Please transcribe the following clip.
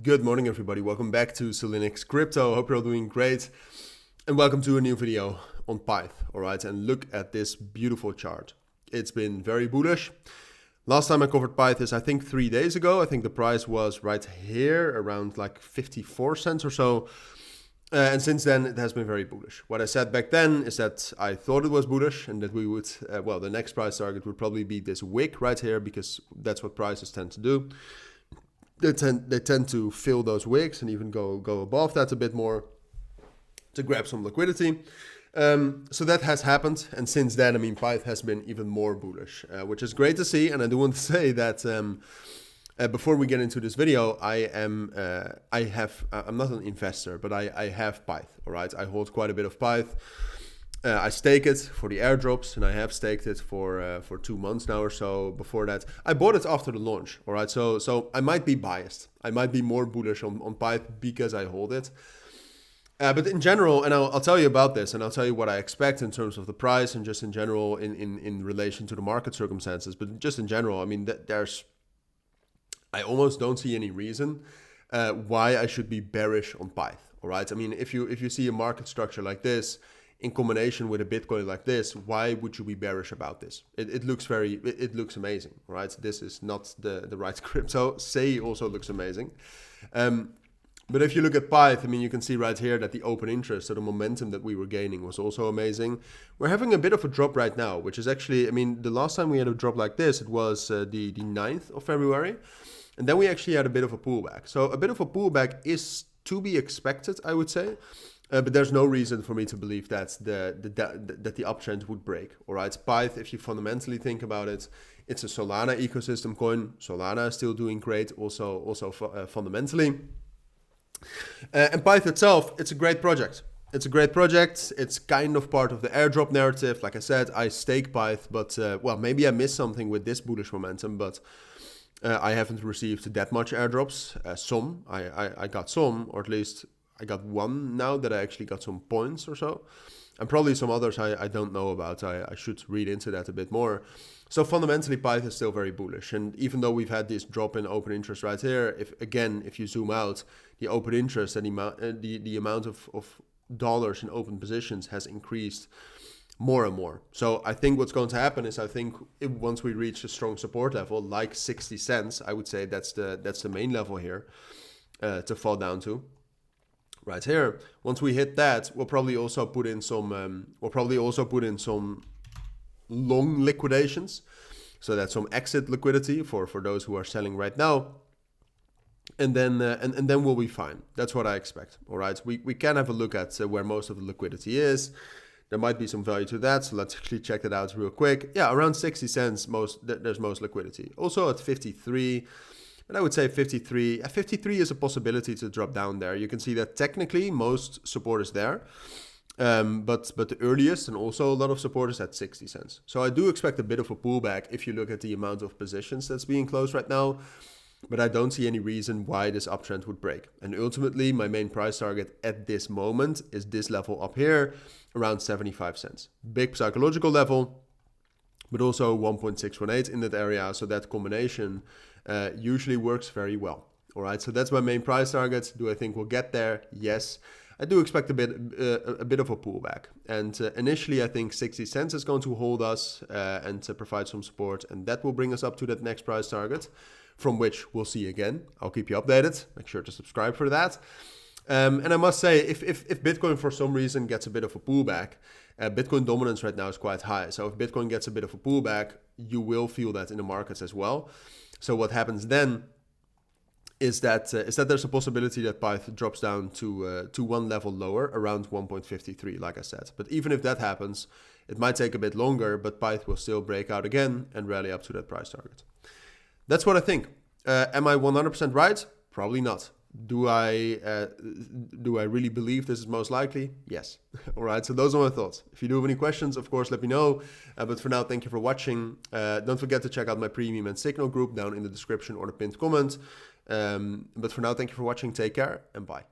Good morning, everybody. Welcome back to Cilinix Crypto. Hope you're all doing great. And welcome to a new video on Pyth. All right, and look at this beautiful chart. It's been very bullish. Last time I covered Pyth is, I think, 3 days ago. I think the price was right here around like 54 cents or so. And since then, it has been very bullish. What I said back then is that I thought it was bullish and that we would, the next price target would probably be this wick right here, because that's what prices tend to do. They tend to fill those wicks and even go above that a bit more to grab some liquidity. So that has happened, and since then, I mean, Pyth has been even more bullish, which is great to see. And I do want to say that before we get into this video, I'm not an investor, but I have Pyth. All right, I hold quite a bit of Pyth. I stake it for the airdrops, and I have staked it for 2 months now or so. Before that, I bought it after the launch. All right, so I might be biased. I might be more bullish on Pyth because I hold it. But in general, and I'll tell you about this, and I'll tell you what I expect in terms of the price and just in general in relation to the market circumstances. But just in general, I mean, I almost don't see any reason why I should be bearish on Pyth. All right, I mean, if you see a market structure like this, in combination with a Bitcoin like this, why would you be bearish about this? It looks amazing, right? This is not the right crypto. Say also looks amazing. But if you look at Pyth, I mean, you can see right here that the open interest, so the momentum that we were gaining, was also amazing. We're having a bit of a drop right now, which is actually, I mean, the last time we had a drop like this, it was the 9th of February. And then we actually had a bit of a pullback. So a bit of a pullback is to be expected, I would say. But there's no reason for me to believe that the uptrend would break. All right, Pyth, if you fundamentally think about it, it's a Solana ecosystem coin. Solana is still doing great, also fundamentally. And Pyth itself, it's a great project. It's a great project. It's kind of part of the airdrop narrative. Like I said, I stake Pyth, but maybe I missed something with this bullish momentum, but I haven't received that much airdrops. Some, I got some, or at least I got one now that I actually got some points or so. And probably some others I don't know about. I should read into that a bit more. So fundamentally, Pyth is still very bullish. And even though we've had this drop in open interest right here, if you zoom out, the open interest and the amount of dollars in open positions has increased more and more. So I think what's going to happen is, I think once we reach a strong support level, like 60 cents, I would say that's the main level here to fall down to. Right here, once we hit that, we'll probably also put in some long liquidations, so that's some exit liquidity for those who are selling right now, and then we'll be fine. That's what I expect. All right, we can have a look at where most of the liquidity is. There might be some value to that, so let's actually check that out real quick. Yeah, around 60 cents, there's most liquidity. Also at 53. But I would say 53. 53 is a possibility to drop down there. You can see that technically most support is there. But the earliest and also a lot of support is at 60 cents. So I do expect a bit of a pullback if you look at the amount of positions that's being closed right now. But I don't see any reason why this uptrend would break. And ultimately, my main price target at this moment is this level up here, around 75 cents. Big psychological level, but also 1.618 in that area. So that combination usually works very well. All right, so that's my main price target. Do I think we'll get there? Yes. I do expect a bit of a pullback. And initially, I think 60 cents is going to hold us and to provide some support. And that will bring us up to that next price target, from which we'll see again. I'll keep you updated. Make sure to subscribe for that. And I must say, if Bitcoin for some reason gets a bit of a pullback, Bitcoin dominance right now is quite high. So if Bitcoin gets a bit of a pullback, you will feel that in the markets as well. So what happens then is that there's a possibility that Pyth drops down to one level lower, around 1.53, like I said. But even if that happens, it might take a bit longer, but Pyth will still break out again and rally up to that price target. That's what I think. Am I 100% right? Probably not. Do I really believe this is most likely? Yes. All right, so those are my thoughts. If you do have any questions, of course, let me know. But for now, thank you for watching. Don't forget to check out my premium and signal group down in the description or the pinned comment. But for now, thank you for watching. Take care and bye.